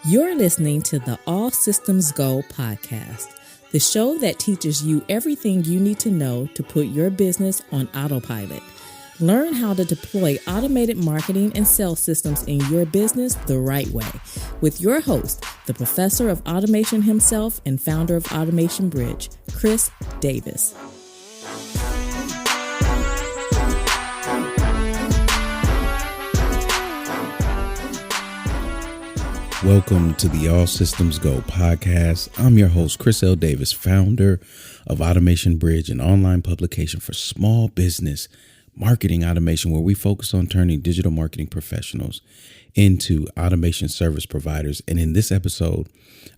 You're listening to the All Systems Go podcast, the show that teaches you everything you need to know to put your business on autopilot. Learn how to deploy automated marketing and sales systems in your business the right way with your host, the professor of automation himself and founder of Automation Bridge, Chris Davis. Welcome to the All Systems Go podcast. I'm your host, Chris L. Davis, founder of Automation Bridge, an online publication for small business marketing automation, where we focus on turning digital marketing professionals into automation service providers. And in this episode,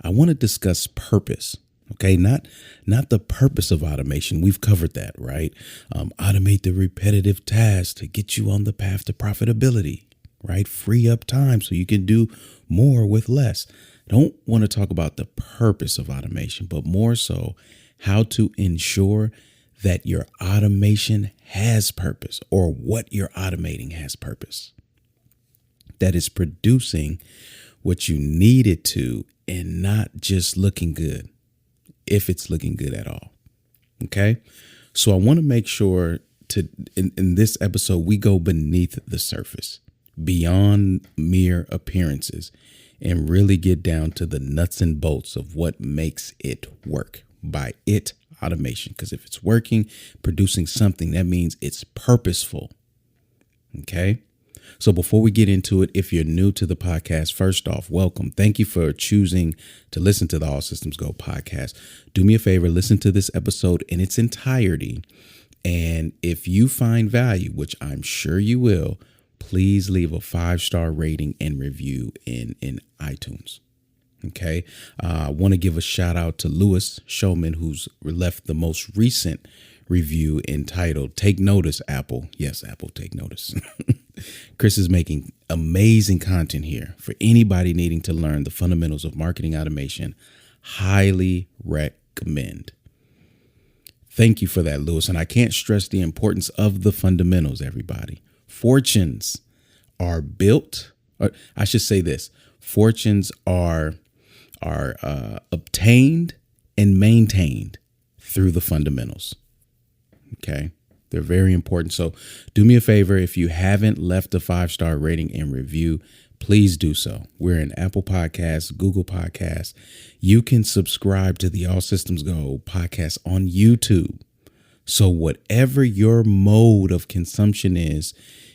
I want to discuss purpose. Okay, not the purpose of automation. We've covered that, right? Automate the repetitive tasks to get you on the path to profitability, right? Free up time so you can do more with less. I don't want to talk about the purpose of automation, but more so how to ensure that your automation has purpose, or what you're automating has purpose, that is producing what you need it to and not just looking good, if it's looking good at all. Okay. So I want to make sure in this episode, we go beneath the surface, beyond mere appearances, and really get down to the nuts and bolts of what makes it work. By it, automation. Because if it's working, producing something, that means it's purposeful. Okay. So before we get into it, if you're new to the podcast, first off, welcome. Thank you for choosing to listen to the All Systems Go podcast. Do me a favor, listen to this episode in its entirety. And if you find value, which I'm sure you will, please leave a 5-star rating and review in iTunes. Okay. I want to give a shout out to Lewis Showman, who's left the most recent review entitled "Take Notice, Apple." Yes, Apple, take notice. Chris is making amazing content here for anybody needing to learn the fundamentals of marketing automation. Highly recommend. Thank you for that, Lewis. And I can't stress the importance of the fundamentals, everybody. Fortunes are built, or I should say this, fortunes are obtained and maintained through the fundamentals. Okay. They're very important. So do me a favor. If you haven't left a 5-star rating and review, please do so. We're in Apple Podcasts, Google Podcasts. You can subscribe to the All Systems Go podcast on YouTube. So whatever your mode of consumption is,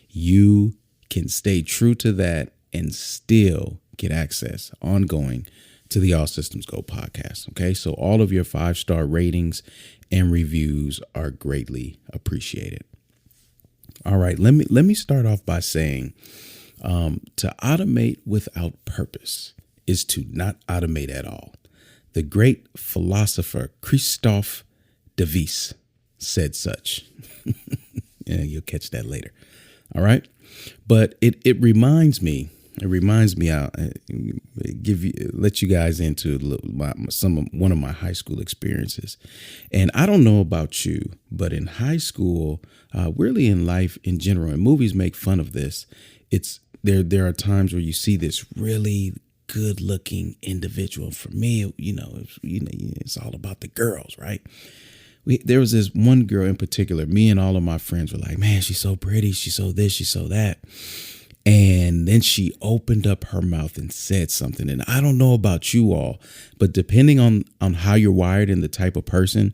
you can stay true to that and still get access ongoing to the All Systems Go podcast. Okay. So all of your 5-star ratings and reviews are greatly appreciated. All right. Let me start off by saying, to automate without purpose is to not automate at all. The great philosopher Christophe Davis said such. Yeah, you'll catch that later. All right. But it reminds me, I'll let you guys into one of my high school experiences. And I don't know about you, but in high school, really in life in general, and movies make fun of this. There are times where you see this really good looking individual. For me, it's all about the girls, right? There was this one girl in particular, me and all of my friends were like, man, she's so pretty. She's so this, she's so that. And then she opened up her mouth and said something. And I don't know about you all, but depending on how you're wired and the type of person,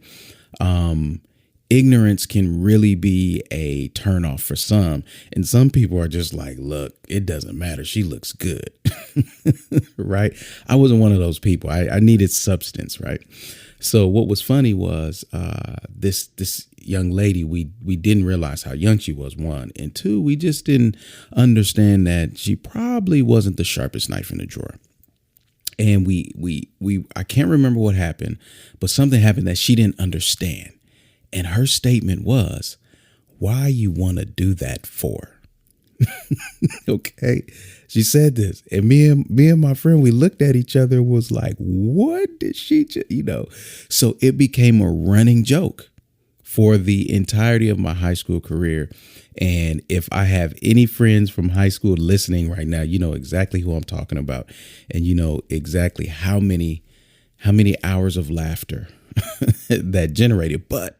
ignorance can really be a turnoff for some. And some people are just like, look, it doesn't matter. She looks good. Right. I wasn't one of those people. I needed substance. Right. So what was funny was this young lady, we didn't realize how young she was, one. And two, we just didn't understand that she probably wasn't the sharpest knife in the drawer. And I can't remember what happened, but something happened that she didn't understand. And her statement was, why you want to do that for? Okay. She said this, and me and my friend, we looked at each other and was like, what did she just, So it became a running joke for the entirety of my high school career. And if I have any friends from high school listening right now, you know exactly who I'm talking about. And you know exactly how many hours of laughter that generated. But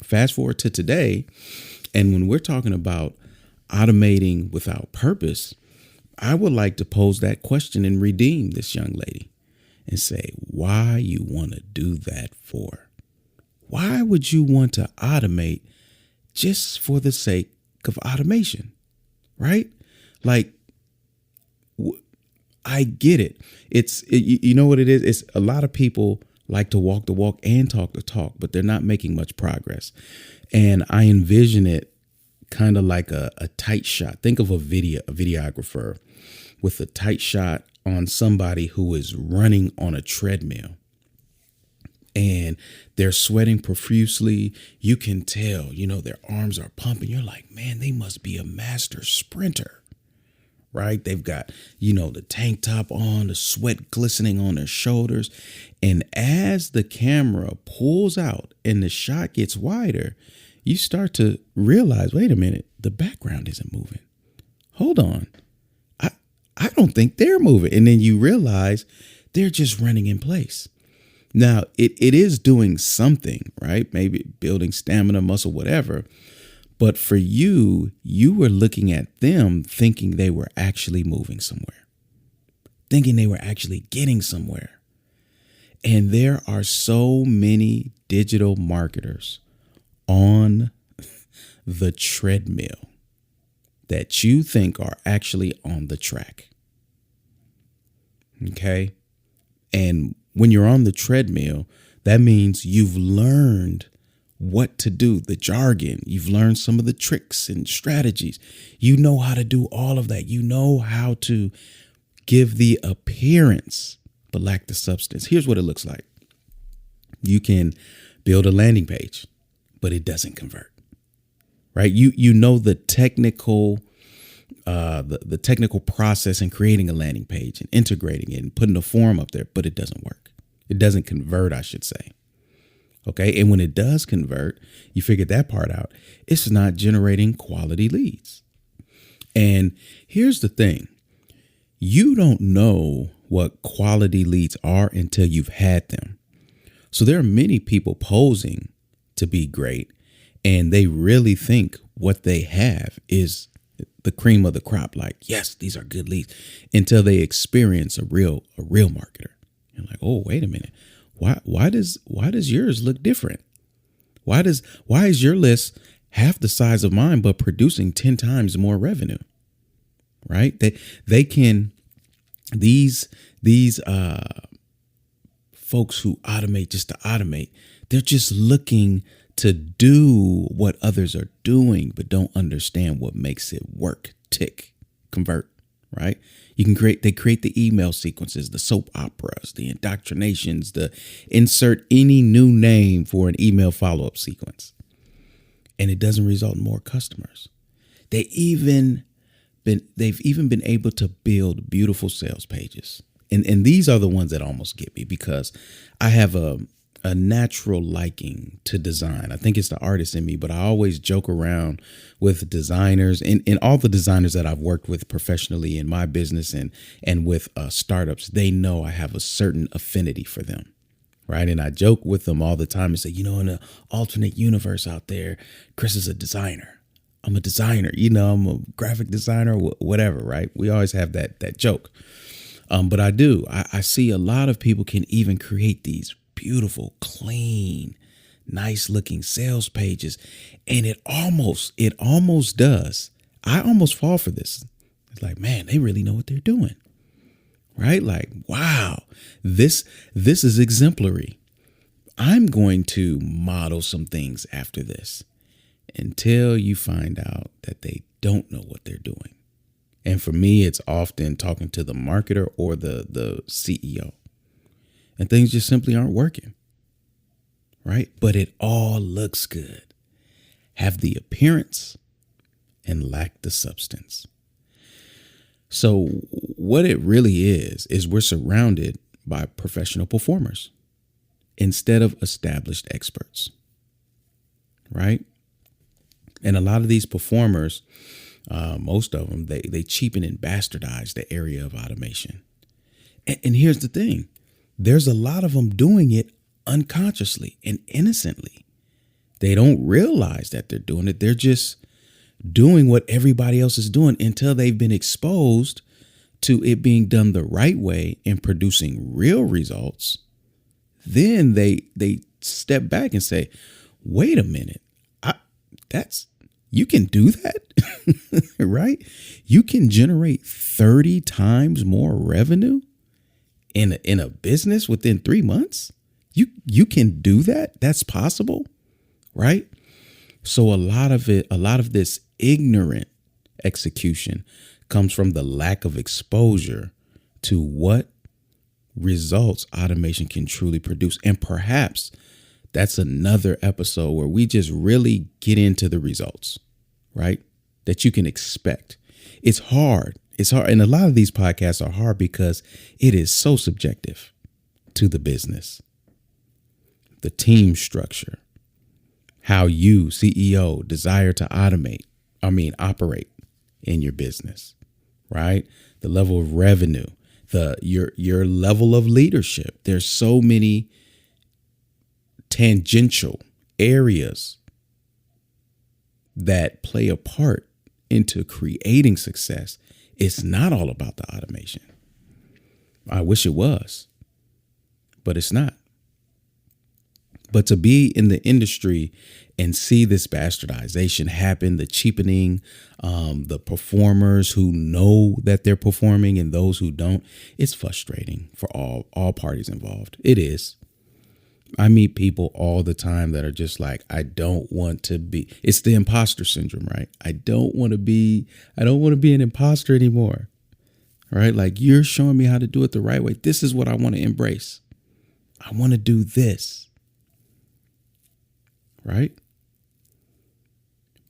fast forward to today, and when we're talking about automating without purpose, I would like to pose that question and redeem this young lady and say, why you want to do that for? Why would you want to automate just for the sake of automation, right? Like, I get it. You know what it is? It's a lot of people like to walk the walk and talk the talk, but they're not making much progress. And I envision it kind of like a tight shot. Think of a videographer with a tight shot on somebody who is running on a treadmill and they're sweating profusely. You can tell, you know, their arms are pumping. You're like, man, they must be a master sprinter, right? They've got, you know, the tank top on, the sweat glistening on their shoulders. And as the camera pulls out and the shot gets wider, you start to realize, wait a minute, the background isn't moving. Hold on. I don't think they're moving. And then you realize they're just running in place. Now, it is doing something, right? Maybe building stamina, muscle, whatever. But for you were looking at them thinking they were actually moving somewhere, thinking they were actually getting somewhere. And there are so many digital marketers on the treadmill that you think are actually on the track. Okay. And when you're on the treadmill, that means you've learned what to do, the jargon. You've learned some of the tricks and strategies. You know how to do all of that. You know how to give the appearance, but lack the substance. Here's what it looks like. You can build a landing page, but it doesn't convert, right? You know the technical the technical process in creating a landing page and integrating it and putting a form up there, but it doesn't work. It doesn't convert, I should say. Okay. And when it does convert, you figured that part out. It's not generating quality leads. And here's the thing. You don't know what quality leads are until you've had them. So there are many people posing to be great, and they really think what they have is the cream of the crop. Like, yes, these are good leads, until they experience a real marketer. You're like, oh, wait a minute. Why does yours look different? Why is your list half the size of mine, but producing 10 times more revenue? Right? They can, these folks who automate just to automate, they're just looking to do what others are doing, but don't understand what makes it work, tick, convert, right? They create the email sequences, the soap operas, the indoctrinations, the insert any new name for an email follow-up sequence. And it doesn't result in more customers. They've even been able to build beautiful sales pages. And these are the ones that almost get me, because I have a natural liking to design. I think it's the artist in me, but I always joke around with designers and all the designers that I've worked with professionally in my business and with startups. They know I have a certain affinity for them, right? And I joke with them all the time and say, in an alternate universe out there, Chris is a designer. I'm a designer, I'm a graphic designer, whatever, right? We always have that joke. But I see a lot of people can even create these beautiful, clean, nice looking sales pages. And it almost does. I almost fall for this. It's like, man, they really know what they're doing. Right? Like, wow, this is exemplary. I'm going to model some things after this, until you find out that they don't know what they're doing. And for me, it's often talking to the marketer or the CEO. And things just simply aren't working, right? But it all looks good. Have the appearance and lack the substance. So what it really is we're surrounded by professional performers instead of established experts. right? And a lot of these performers, most of them, they cheapen and bastardize the area of automation. And here's the thing. There's a lot of them doing it unconsciously and innocently. They don't realize that they're doing it. They're just doing what everybody else is doing until they've been exposed to it being done the right way and producing real results. Then they step back and say, wait a minute, you can do that, right? You can generate 30 times more revenue in a business within 3 months. You can do that. That's possible, right? So a lot of this ignorant execution comes from the lack of exposure to what results automation can truly produce. And perhaps that's another episode where we just really get into the results, right? That you can expect. It's hard. And a lot of these podcasts are hard because it is so subjective to the business, the team structure, how you, CEO, desire to operate in your business, right? The level of revenue, your level of leadership. There's so many tangential areas that play a part into creating success. It's not all about the automation. I wish it was, but it's not. But to be in the industry and see this bastardization happen, the cheapening, the performers who know that they're performing and those who don't, it's frustrating for all parties involved. It is. I meet people all the time that are just like, I don't want to be. It's the imposter syndrome, right? I don't want to be an imposter anymore, right? Like, you're showing me how to do it the right way. This is what I want to embrace. I want to do this, right?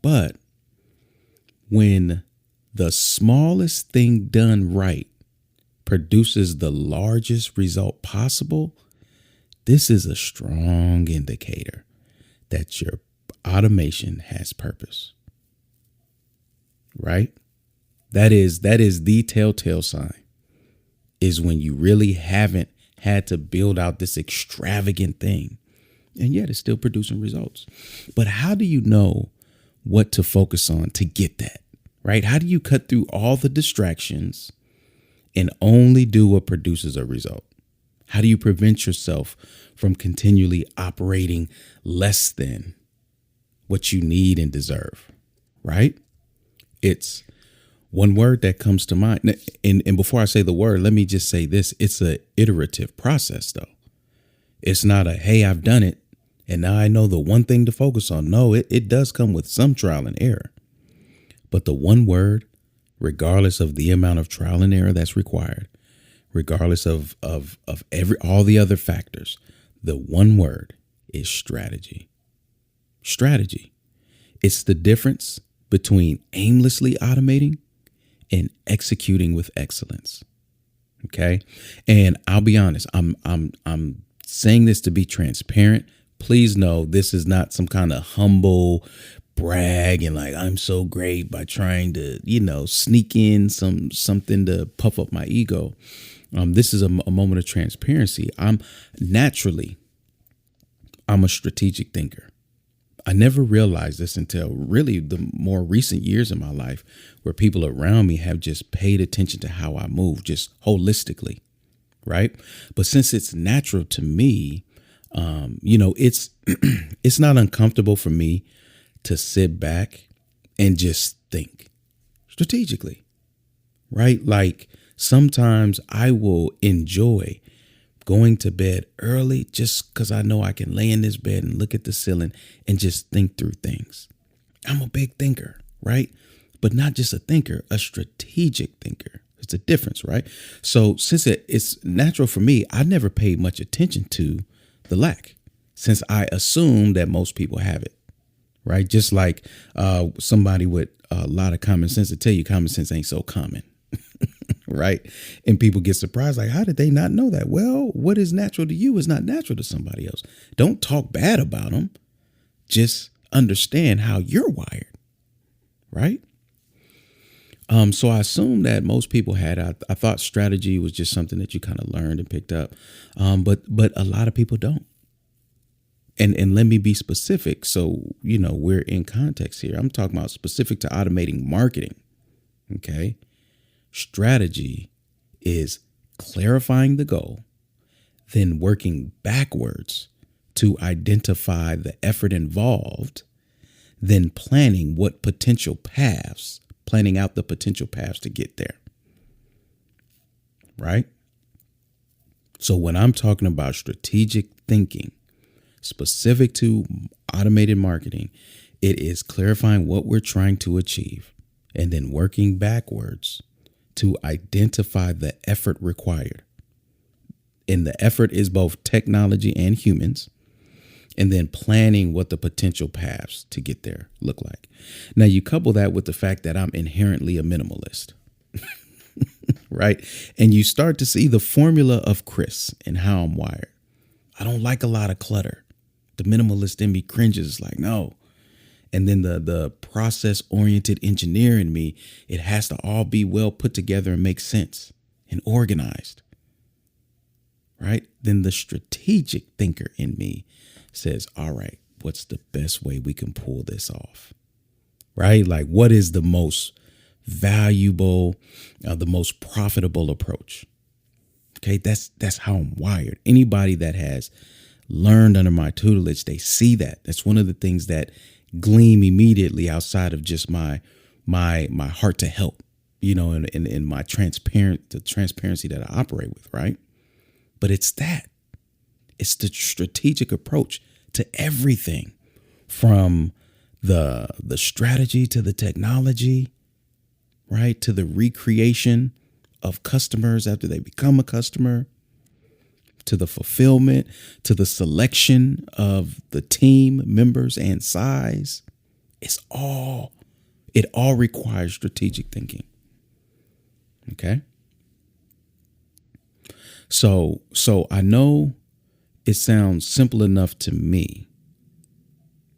But when the smallest thing done right produces the largest result possible, this is a strong indicator that your automation has purpose, right? That is the telltale sign, is when you really haven't had to build out this extravagant thing, and yet it's still producing results. But how do you know what to focus on to get that, right? How do you cut through all the distractions and only do what produces a result? How do you prevent yourself from continually operating less than what you need and deserve, right? It's one word that comes to mind. And before I say the word, let me just say this. It's an iterative process, though. It's not a, hey, I've done it, and now I know the one thing to focus on. No, it does come with some trial and error. But the one word, regardless of the amount of trial and error that's required, regardless of all the other factors, the one word is strategy. Strategy. It's the difference between aimlessly automating and executing with excellence. Okay. And I'll be honest, I'm saying this to be transparent. Please know this is not some kind of humble brag and like, I'm so great by trying to, sneak in something to puff up my ego. This is a moment of transparency. I'm a strategic thinker. I never realized this until really the more recent years in my life, where people around me have just paid attention to how I move, just holistically, right? But since it's natural to me, it's it's not uncomfortable for me to sit back and just think strategically, right? Like, sometimes I will enjoy going to bed early just because I know I can lay in this bed and look at the ceiling and just think through things. I'm a big thinker, right? But not just a thinker, a strategic thinker. It's a difference, right? So since it's natural for me, I never paid much attention to the lack, since I assume that most people have it, right? Just like somebody with a lot of common sense to tell you common sense ain't so common. Right. And people get surprised, like, how did they not know that? Well, what is natural to you is not natural to somebody else. Don't talk bad about them. Just understand how you're wired, right? So I assume that most people had. I thought strategy was just something that you kind of learned and picked up, but a lot of people don't. And let me be specific. So we're in context here. I'm talking about specific to automating marketing. Okay, strategy is clarifying the goal, then working backwards to identify the effort involved, then planning out the potential paths to get there. Right? So when I'm talking about strategic thinking, specific to automated marketing, it is clarifying what we're trying to achieve and then working backwards to identify the effort required. And the effort is both technology and humans, and then planning what the potential paths to get there look like. Now, you couple that with the fact that I'm inherently a minimalist, right? And you start to see the formula of Chris and how I'm wired. I don't like a lot of clutter. The minimalist in me cringes, like, no. And then the process-oriented engineer in me, it has to all be well put together and make sense and organized, right? Then the strategic thinker in me says, all right, what's the best way we can pull this off, right? Like, what is the most valuable, the most profitable approach? Okay, that's how I'm wired. Anybody that has learned under my tutelage, they see that. That's one of the things that gleam immediately outside of just my heart to help, and my transparency that I operate with, right? But it's the strategic approach to everything, from the strategy to the technology, right? To the recreation of customers after they become a customer, to the fulfillment, to the selection of the team members and size. It all requires strategic thinking. Okay. So I know it sounds simple enough to me,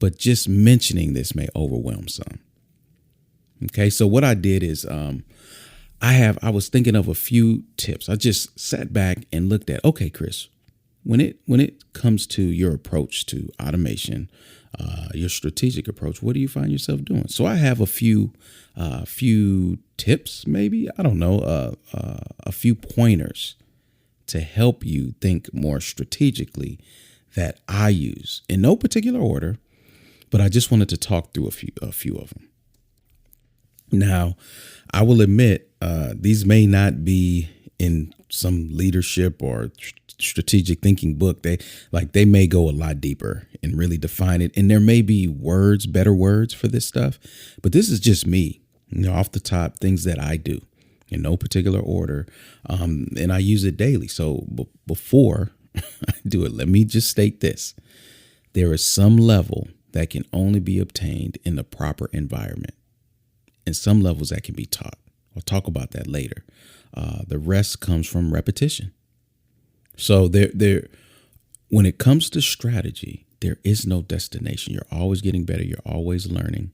but just mentioning this may overwhelm some. Okay. So what I did is, I was thinking of a few tips. I just sat back and looked at, okay, Chris, when it comes to your approach to automation, your strategic approach, what do you find yourself doing? So I have a few tips, maybe, I don't know, a few pointers to help you think more strategically that I use in no particular order, but I just wanted to talk through a few of them. Now, I will admit, these may not be in some leadership or strategic thinking book. They may go a lot deeper and really define it. And there may be better words for this stuff, but this is just me, off the top, things that I do in no particular order. And I use it daily. So before I do it, let me just state this. There is some level that can only be obtained in the proper environment, and some levels that can be taught. I'll talk about that later. The rest comes from repetition. So when it comes to strategy, there is no destination. You're always getting better. You're always learning.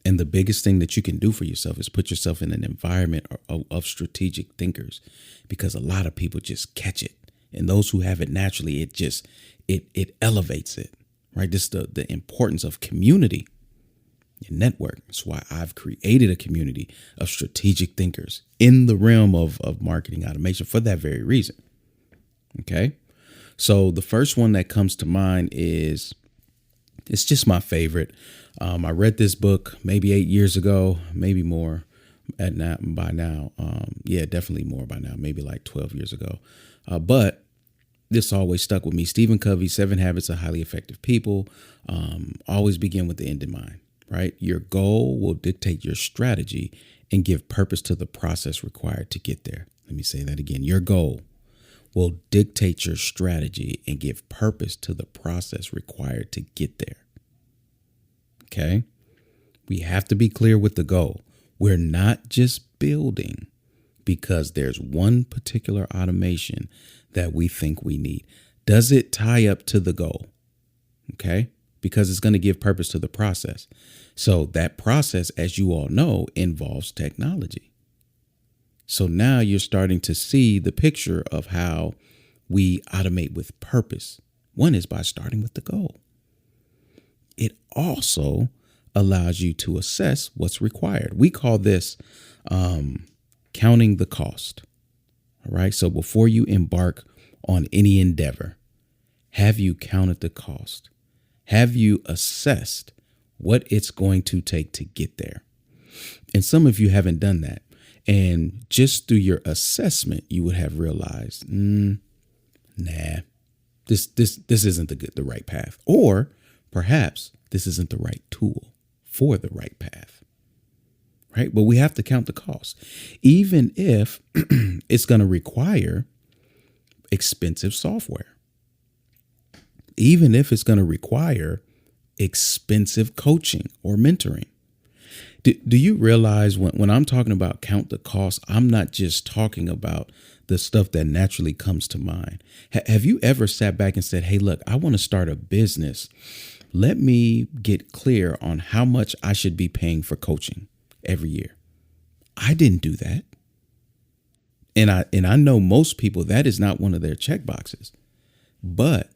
And the biggest thing that you can do for yourself is put yourself in an environment of strategic thinkers, because a lot of people just catch it. And those who have it naturally, it elevates it, right? This is the importance of community and network. That's why I've created a community of strategic thinkers in the realm of marketing automation for that very reason. Okay. So the first one that comes to mind it's just my favorite. I read this book maybe 8 years ago, maybe more by now. Yeah, definitely more by now, maybe like 12 years ago. But this always stuck with me. Stephen Covey's 7 Habits of Highly Effective People. Always begin with the end in mind, right? Your goal will dictate your strategy and give purpose to the process required to get there. Let me say that again. Your goal will dictate your strategy and give purpose to the process required to get there. Okay? We have to be clear with the goal. We're not just building because there's one particular automation that we think we need. Does it tie up to the goal? Okay? because it's going to give purpose to the process. So that process, as you all know, involves technology. So now you're starting to see the picture of how we automate with purpose. One is by starting with the goal. It also allows you to assess what's required. We call this counting the cost. All right. So before you embark on any endeavor, have you counted the cost? Have you assessed what it's going to take to get there? And some of you haven't done that. And just through your assessment, you would have realized, nah, this isn't the right path. Or perhaps this isn't the right tool for the right path. Right? But we have to count the cost, even if it's going to require expensive software, even if it's going to require expensive coaching or mentoring. Do you realize when I'm talking about count the cost, I'm not just talking about the stuff that naturally comes to mind. Have you ever sat back and said, hey, look, I want to start a business. Let me get clear on how much I should be paying for coaching every year. I didn't do that. And I know most people, that is not one of their check boxes, but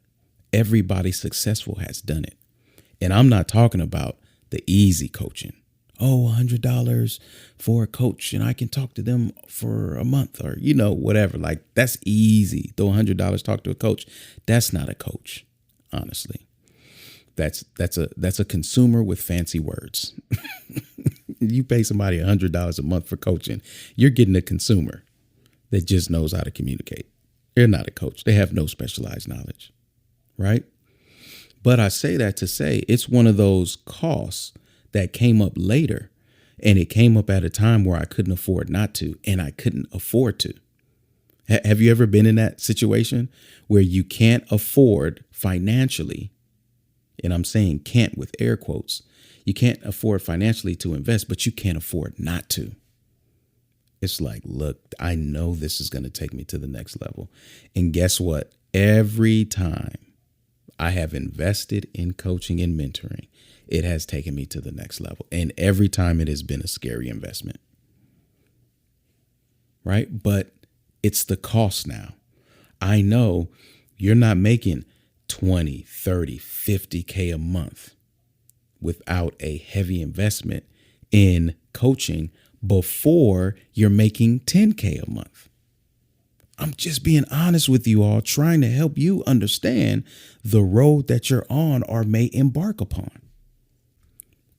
everybody successful has done it. And I'm not talking about the easy coaching. Oh, $100 for a coach and I can talk to them for a month or, whatever. Like that's easy. Throw $100, talk to a coach. That's not a coach, honestly. That's a consumer with fancy words. You pay somebody $100 a month for coaching. You're getting a consumer that just knows how to communicate. They're not a coach. They have no specialized knowledge, right? But I say that to say it's one of those costs that came up later, and it came up at a time where I couldn't afford not to, and I couldn't afford to. Have you ever been in that situation where you can't afford financially, and I'm saying can't with air quotes, you can't afford financially to invest, but you can't afford not to? It's like, look, I know this is going to take me to the next level. And guess what? Every time I have invested in coaching and mentoring, it has taken me to the next level. And every time it has been a scary investment. Right? But it's the cost now. I know you're not making 20, 30, 50K a month without a heavy investment in coaching before you're making 10K a month. I'm just being honest with you all, trying to help you understand the road that you're on or may embark upon.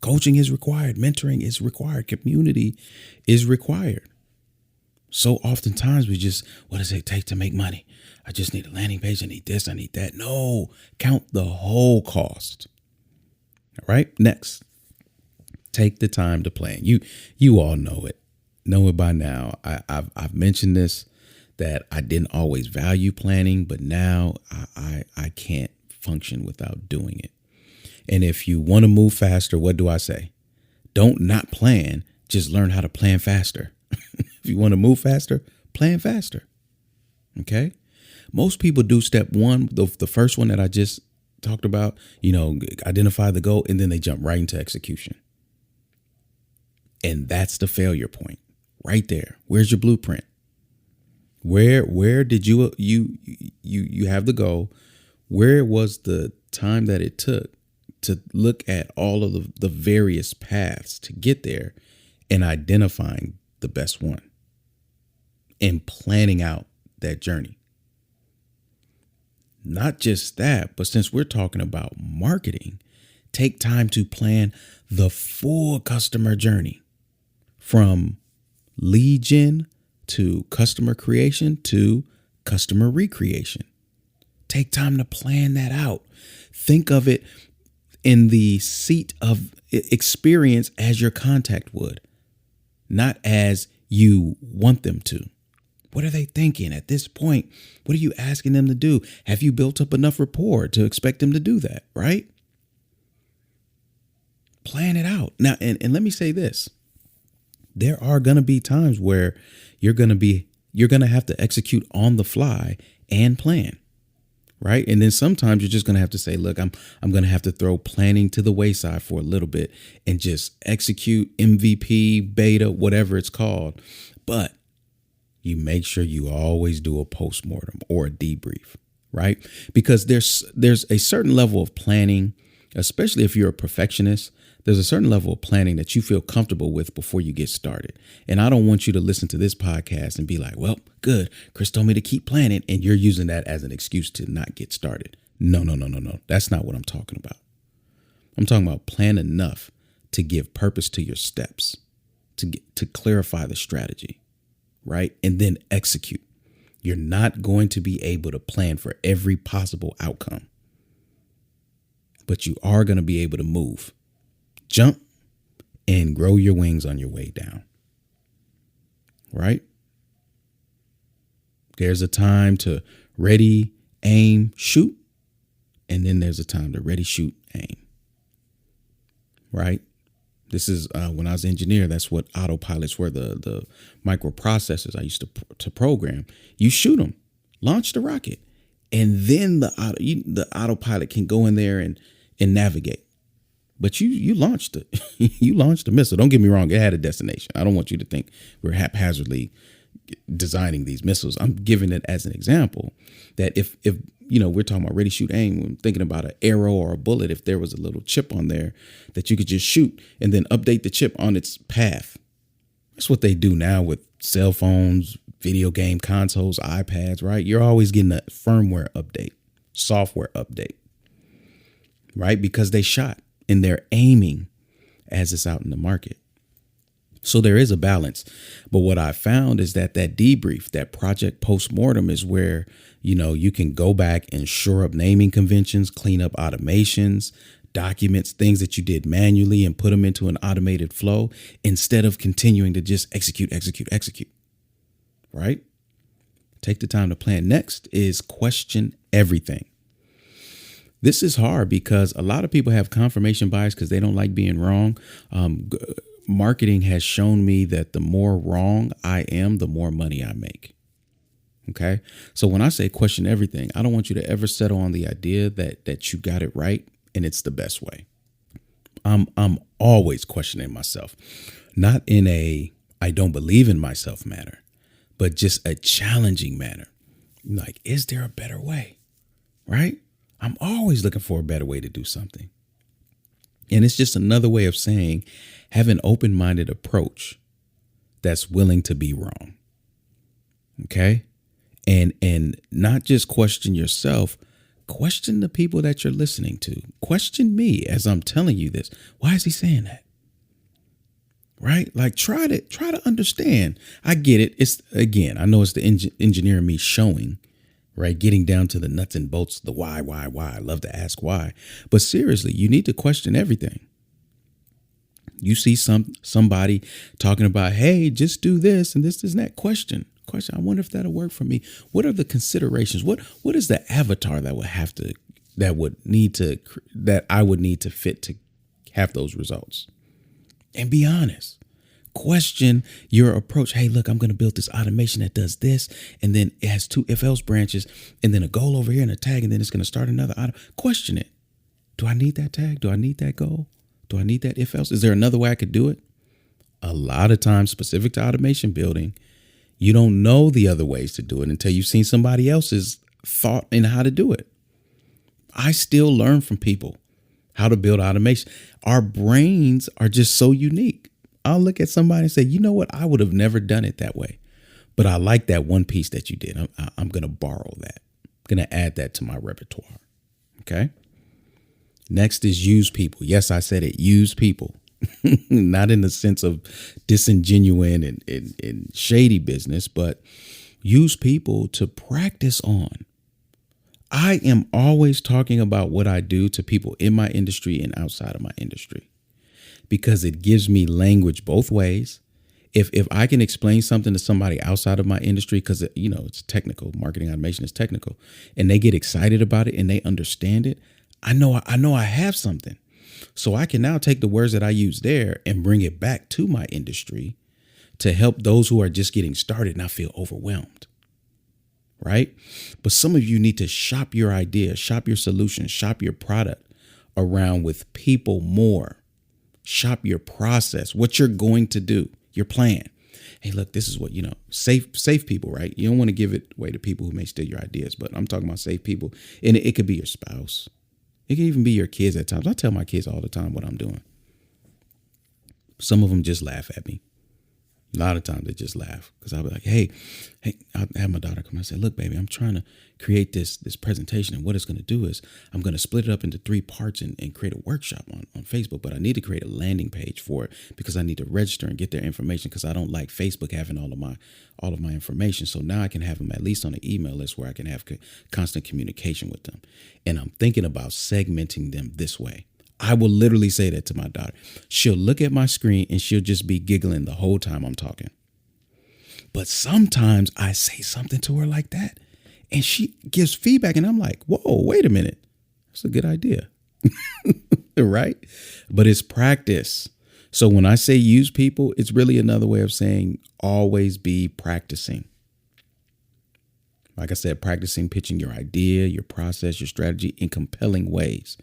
Coaching is required. Mentoring is required. Community is required. So oftentimes we just, what does it take to make money? I just need a landing page. I need this. I need that. No, count the whole cost. All right. Next, take the time to plan. You all know it by now. I've mentioned this, that I didn't always value planning, but now I can't function without doing it. And if you want to move faster, what do I say? Don't not plan, just learn how to plan faster. If you want to move faster, plan faster. Okay. Most people do step one, the first one that I just talked about, identify the goal, and then they jump right into execution. And that's the failure point right there. Where's your blueprint? Where did you have the goal? Where was the time that it took to look at all of the various paths to get there and identifying the best one and planning out that journey? Not just that, but since we're talking about marketing, take time to plan the full customer journey from lead gen to customer creation to customer recreation. Take time to plan that out. Think of it in the seat of experience as your contact would, not as you want them to. What are they thinking at this point? What are you asking them to do? Have you built up enough rapport to expect them to do that, right? Plan it out. Now, and let me say this. There are going to be times where you're going to have to execute on the fly and plan, right? And then sometimes you're just going to have to say, look, I'm going to have to throw planning to the wayside for a little bit and just execute MVP, beta, whatever it's called. But you make sure you always do a postmortem or a debrief, right? Because there's a certain level of planning, especially if you're a perfectionist. There's a certain level of planning that you feel comfortable with before you get started. And I don't want you to listen to this podcast and be like, well, good, Chris told me to keep planning, and you're using that as an excuse to not get started. No. That's not what I'm talking about. I'm talking about plan enough to give purpose to your steps, to clarify the strategy, right? And then execute. You're not going to be able to plan for every possible outcome, but you are going to be able to move, jump, and grow your wings on your way down, right? There's a time to ready, aim, shoot, and then there's a time to ready, shoot, aim, right? This is when I was an engineer, that's what autopilots were, the microprocessors I used to program. You shoot them, launch the rocket, and then the autopilot can go in there and navigate. But you launched it. You launched a missile. Don't get me wrong. It had a destination. I don't want you to think we're haphazardly designing these missiles. I'm giving it as an example that if we're talking about ready, shoot, aim, I'm thinking about an arrow or a bullet. If there was a little chip on there that you could just shoot and then update the chip on its path. That's what they do now with cell phones, video game consoles, iPads, right? You're always getting a firmware update, software update, right? Because they shot. And they're aiming as it's out in the market. So there is a balance. But what I found is that debrief, that project postmortem is where, you can go back and shore up naming conventions, clean up automations, documents, things that you did manually and put them into an automated flow instead of continuing to just execute, right? Take the time to plan. Next is question everything. This is hard because a lot of people have confirmation bias because they don't like being wrong. Marketing has shown me that the more wrong I am, the more money I make. Okay. So when I say question everything, I don't want you to ever settle on the idea that you got it right and it's the best way. I'm always questioning myself, not in a I don't believe in myself manner, but just a challenging manner. Like, is there a better way? Right? I'm always looking for a better way to do something. And it's just another way of saying have an open-minded approach that's willing to be wrong. Okay? And not just question yourself, question the people that you're listening to. Question me as I'm telling you this. Why is he saying that? Right? Like try to understand. I get it. It's again, I know it's the engineer in me showing, right? Getting down to the nuts and bolts, the why. I love to ask why. But seriously, you need to question everything. You see somebody talking about, hey, just do this and this and that. Question. I wonder if that'll work for me. What are the considerations? What is the avatar that I would need to fit to have those results? And be honest. Question your approach. Hey, look, I'm going to build this automation that does this. And then it has 2 if else branches and then a goal over here and a tag. And then it's going to start another auto. Question it. Do I need that tag? Do I need that goal? Do I need that if else? Is there another way I could do it? A lot of times specific to automation building, you don't know the other ways to do it until you've seen somebody else's thought in how to do it. I still learn from people how to build automation. Our brains are just so unique. I'll look at somebody and say, you know what? I would have never done it that way, but I like that one piece that you did. I'm going to borrow that. I'm going to add that to my repertoire. Okay. Next is use people. Yes, I said it. Use people, not in the sense of disingenuine and shady business, but use people to practice on. I am always talking about what I do to people in my industry and outside of my industry because it gives me language both ways. If I can explain something to somebody outside of my industry, because, it's technical, marketing automation is technical, and they get excited about it and they understand it, I know I have something. So I can now take the words that I use there and bring it back to my industry to help those who are just getting started not feel overwhelmed. right? But some of you need to shop your idea, shop your solution, shop your product around with people more. Shop your process, what you're going to do, your plan. Hey, look, this is what, safe people, right? You don't want to give it away to people who may steal your ideas, but I'm talking about safe people. And it could be your spouse. It can even be your kids at times. I tell my kids all the time what I'm doing. Some of them just laugh at me. A lot of times they just laugh because I'll be like, hey, I have my daughter come and say, look, baby, I'm trying to create this presentation. And what it's going to do is I'm going to split it up into 3 parts and create a workshop on Facebook. But I need to create a landing page for it because I need to register and get their information because I don't like Facebook having all of my information. So now I can have them at least on an email list where I can have constant communication with them. And I'm thinking about segmenting them this way. I will literally say that to my daughter. She'll look at my screen and she'll just be giggling the whole time I'm talking. But sometimes I say something to her like that and she gives feedback and I'm like, whoa, wait a minute. That's a good idea. Right? But it's practice. So when I say use people, it's really another way of saying always be practicing. Like I said, practicing pitching your idea, your process, your strategy in compelling ways.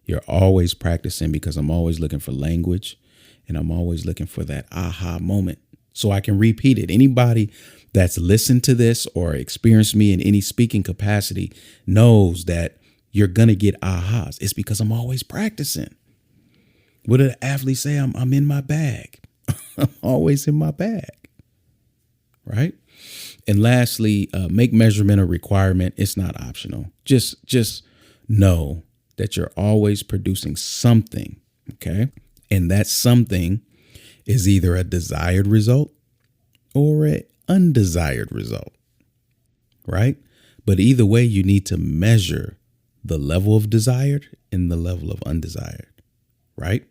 You're always practicing because I'm always looking for language and I'm always looking for that aha moment so I can repeat it. Anybody that's listened to this or experienced me in any speaking capacity knows that you're going to get ahas. It's because I'm always practicing. What did an athlete say? I'm in my bag. I'm always in my bag. Right. And lastly, make measurement a requirement. It's not optional. Just know that you're always producing something, okay? And that something is either a desired result or an undesired result, right? But either way, you need to measure the level of desired and the level of undesired, right?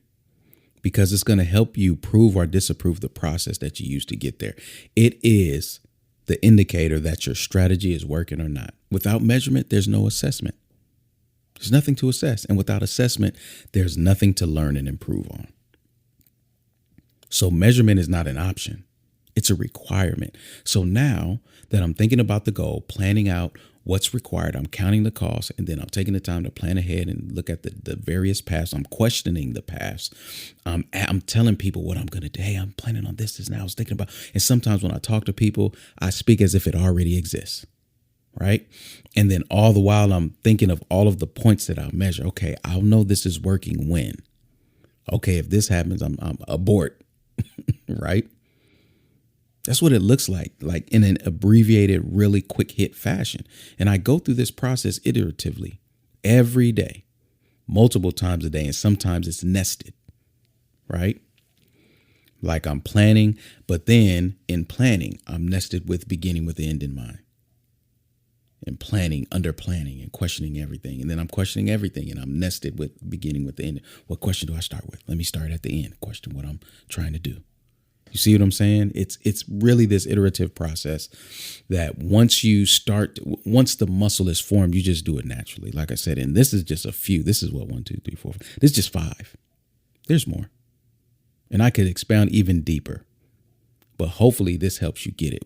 Because it's going to help you prove or disapprove the process that you use to get there. It is the indicator that your strategy is working or not. Without measurement, there's no assessment. There's nothing to assess. And without assessment, there's nothing to learn and improve on. So measurement is not an option. It's a requirement. So now that I'm thinking about the goal, planning out what's required, I'm counting the costs, and then I'm taking the time to plan ahead and look at the various paths. I'm questioning the paths. I'm telling people what I'm going to do. Hey, I'm planning on this now. I was thinking about, and sometimes when I talk to people, I speak as if it already exists. Right. And then all the while I'm thinking of all of the points that I'll measure. OK, I'll know this is working when. OK, if this happens, I'm abort. Right. That's what it looks like in an abbreviated, really quick hit fashion. And I go through this process iteratively every day, multiple times a day. And sometimes it's nested. Right. Like I'm planning. But then in planning, I'm nested with beginning with the end in mind. And planning, under planning and questioning everything. And then I'm questioning everything and I'm nested with beginning with the end. What question do I start with? Let me start at the end. Question what I'm trying to do. You see what I'm saying? It's really this iterative process that once the muscle is formed, you just do it naturally. Like I said, and this is just a few. This is what 1, 2, 3, 4. This is just 5. There's more. And I could expound even deeper. But hopefully this helps you get it.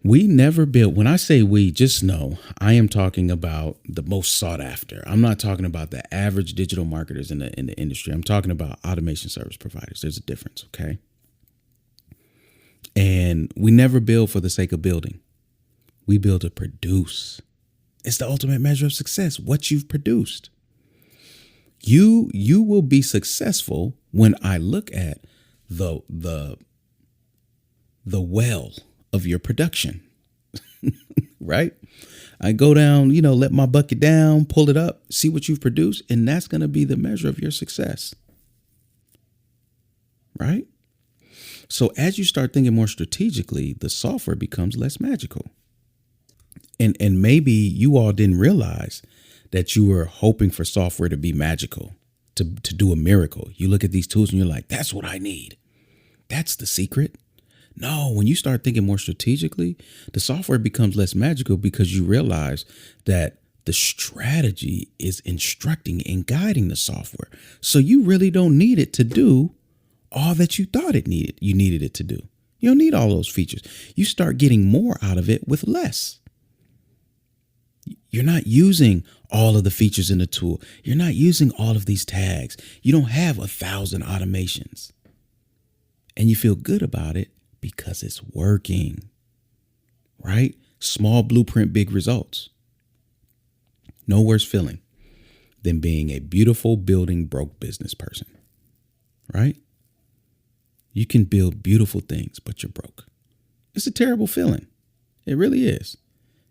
We never built, when I say we, just know I am talking about the most sought after. I'm not talking about the average digital marketers in the industry. I'm talking about automation service providers. There's a difference, okay? And we never build for the sake of building. We build to produce. It's the ultimate measure of success, what you've produced. You will be successful when I look at the well of your production, right? I go down, let my bucket down, pull it up, see what you've produced. And that's going to be the measure of your success, right? So as you start thinking more strategically, the software becomes less magical. And maybe you all didn't realize that you were hoping for software to be magical, to do a miracle. You look at these tools and you're like, that's what I need. That's the secret. No, when you start thinking more strategically, the software becomes less magical because you realize that the strategy is instructing and guiding the software. So you really don't need it to do all that you thought you needed it to do. You don't need all those features. You start getting more out of it with less. You're not using all of the features in the tool. You're not using all of these tags. You don't have 1,000 automations. And you feel good about it because it's working, right? Small blueprint, big results. No worse feeling than being a beautiful building broke business person, right? You can build beautiful things, but you're broke. It's a terrible feeling. It really is.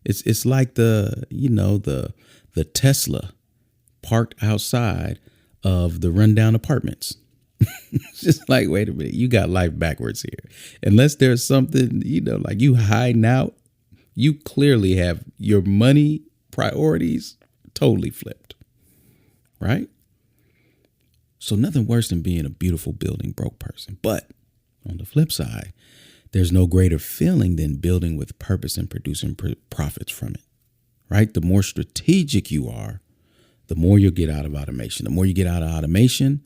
It's like the Tesla parked outside of the rundown apartments. It's just like, wait a minute, you got life backwards here. Unless there's something, like you hiding out, you clearly have your money priorities totally flipped, right? So nothing worse than being a beautiful building broke person. But on the flip side, there's no greater feeling than building with purpose and producing profits from it, right? The more strategic you are, the more you'll get out of automation. The more you get out of automation,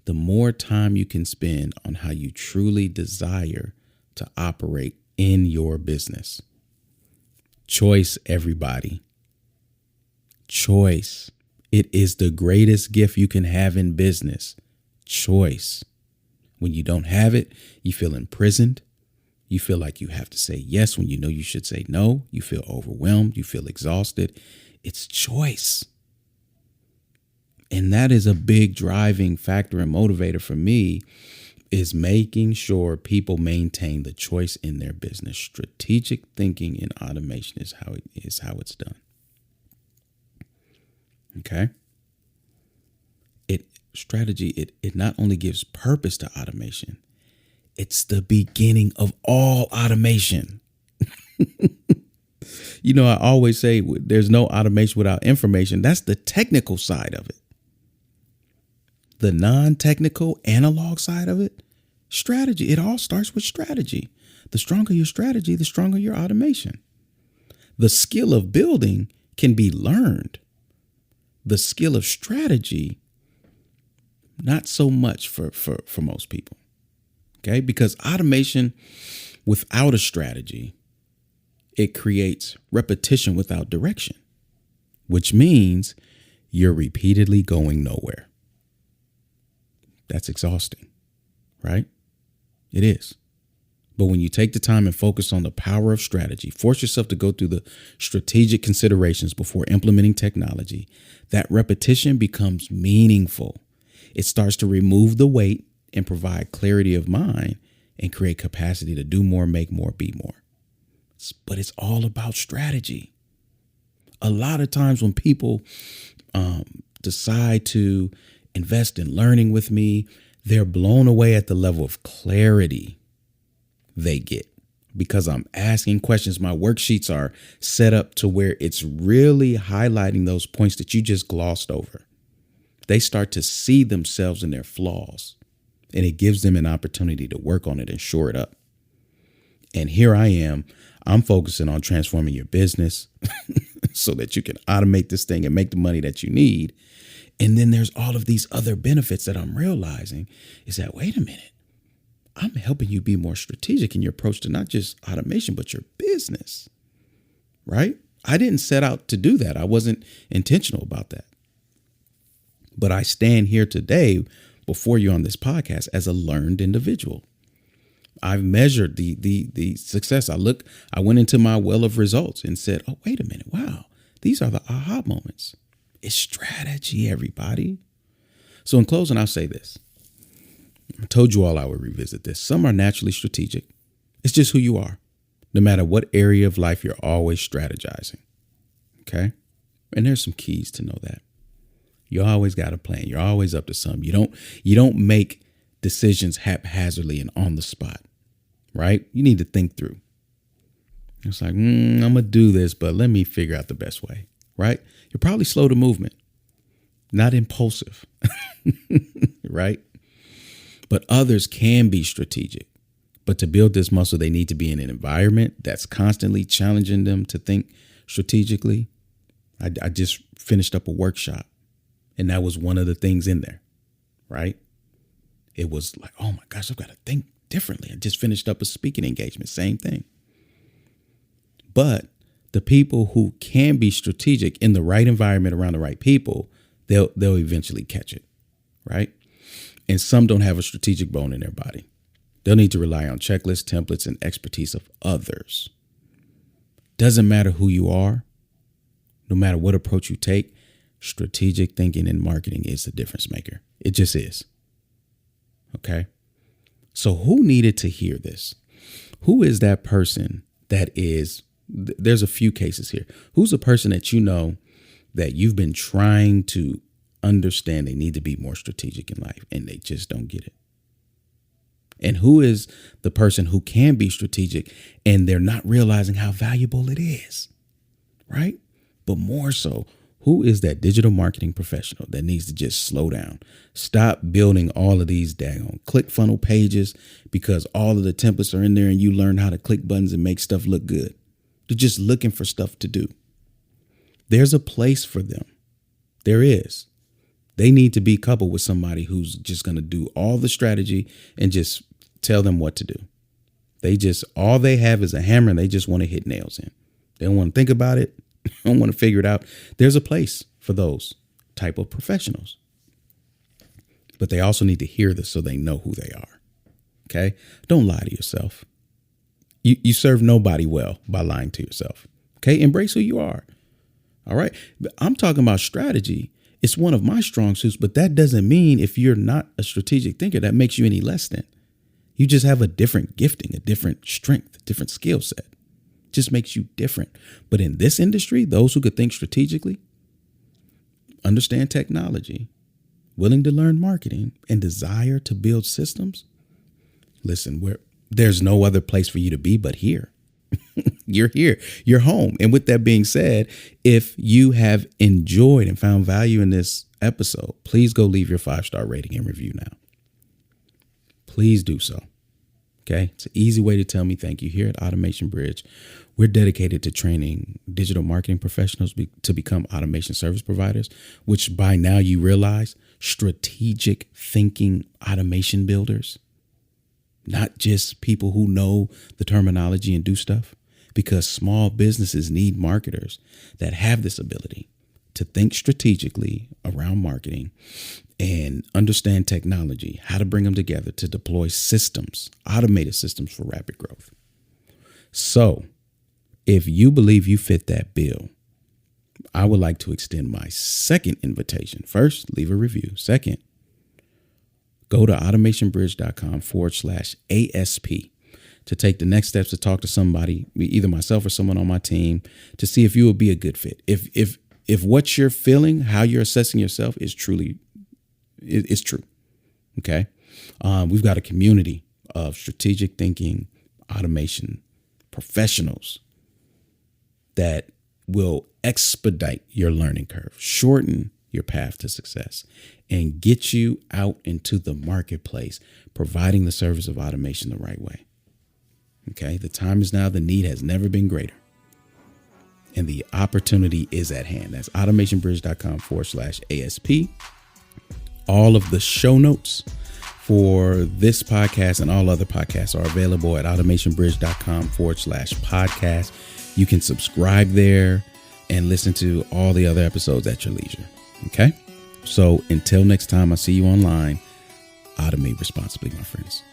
the more time you can spend on how you truly desire to operate in your business. Choice, everybody. Choice. It is the greatest gift you can have in business. Choice. When you don't have it, you feel imprisoned. You feel like you have to say yes when you know you should say no. You feel overwhelmed. You feel exhausted. It's choice. And that is a big driving factor and motivator for me, is making sure people maintain the choice in their business. Strategic thinking in automation is how it's done. Okay. It not only gives purpose to automation, it's the beginning of all automation. I always say there's no automation without information. That's the technical side of it. The non-technical analog side of it, strategy. It all starts with strategy. The stronger your strategy, the stronger your automation. The skill of building can be learned. The skill of strategy, not so much for most people. Okay, because automation without a strategy, it creates repetition without direction, which means you're repeatedly going nowhere. That's exhausting, right? It is. But when you take the time and focus on the power of strategy, force yourself to go through the strategic considerations before implementing technology, that repetition becomes meaningful. It starts to remove the weight and provide clarity of mind and create capacity to do more, make more, be more. But it's all about strategy. A lot of times when people decide to invest in learning with me, they're blown away at the level of clarity they get because I'm asking questions. My worksheets are set up to where it's really highlighting those points that you just glossed over. They start to see themselves in their flaws, and it gives them an opportunity to work on it and shore it up. And here I am. I'm focusing on transforming your business so that you can automate this thing and make the money that you need. And then there's all of these other benefits that I'm realizing is that, wait a minute, I'm helping you be more strategic in your approach to not just automation, but your business, right? I didn't set out to do that. I wasn't intentional about that. But I stand here today before you on this podcast as a learned individual. I've measured the success. I went into my well of results and said, oh, wait a minute. Wow. These are the aha moments. It's strategy, everybody. So in closing, I'll say this. I told you all I would revisit this. Some are naturally strategic. It's just who you are. No matter what area of life, you're always strategizing. Okay. And there's some keys to know that. You always got a plan. You're always up to something. You don't make decisions haphazardly and on the spot, right? You need to think through. It's like, I'm going to do this, but let me figure out the best way, right? You're probably slow to movement, not impulsive, right? But others can be strategic. But to build this muscle, they need to be in an environment that's constantly challenging them to think strategically. I just finished up a workshop, and that was one of the things in there, right? It was like, oh my gosh, I've got to think differently. I just finished up a speaking engagement, same thing. But the people who can be strategic in the right environment around the right people, they'll eventually catch it, right? And some don't have a strategic bone in their body. They'll need to rely on checklists, templates, and expertise of others. Doesn't matter who you are, no matter what approach you take, strategic thinking in marketing is the difference maker. It just is. Okay. So who needed to hear this? Who is that person that is, there's a few cases here. Who's a person that you know that you've been trying to understand they need to be more strategic in life and they just don't get it? And who is the person who can be strategic and they're not realizing how valuable it is, right? But more so, who is that digital marketing professional that needs to just slow down? Stop building all of these daggone ClickFunnels pages because all of the templates are in there and you learn how to click buttons and make stuff look good. They're just looking for stuff to do. There's a place for them. There is. They need to be coupled with somebody who's just going to do all the strategy and just tell them what to do. All they have is a hammer and they just want to hit nails in. They don't want to think about it. Don't want to figure it out. There's a place for those type of professionals. But they also need to hear this so they know who they are. Okay? Don't lie to yourself. You serve nobody well by lying to yourself. Okay? Embrace who you are. All right? I'm talking about strategy. It's one of my strong suits, but that doesn't mean if you're not a strategic thinker, that makes you any less than. You just have a different gifting, a different strength, a different skill set. Just makes you different. But in this industry, those who could think strategically, understand technology, willing to learn marketing, and desire to build systems, listen, there's no other place for you to be but here. You're here. You're home. And with that being said, if you have enjoyed and found value in this episode, please go leave your 5-star rating and review now. Please do so. Okay. It's an easy way to tell me thank you. Here at Automation Bridge, we're dedicated to training digital marketing professionals to become automation service providers, which by now you realize strategic thinking automation builders, not just people who know the terminology and do stuff, because small businesses need marketers that have this ability to think strategically around marketing and understand technology, how to bring them together to deploy systems, automated systems for rapid growth. So if you believe you fit that bill, I would like to extend my second invitation. First, leave a review. Second, go to automationbridge.com/ASP to take the next steps to talk to somebody, either myself or someone on my team, to see if you will be a good fit. If what you're feeling, how you're assessing yourself is truly, it's true. Okay. We've got a community of strategic thinking, automation professionals that will expedite your learning curve, shorten your path to success, and get you out into the marketplace, providing the service of automation the right way. Okay. The time is now. The need has never been greater. And the opportunity is at hand. That's automationbridge.com/ASP. All of the show notes for this podcast and all other podcasts are available at automationbridge.com/podcast. You can subscribe there and listen to all the other episodes at your leisure. Okay. So until next time, I see you online. Automate responsibly, my friends.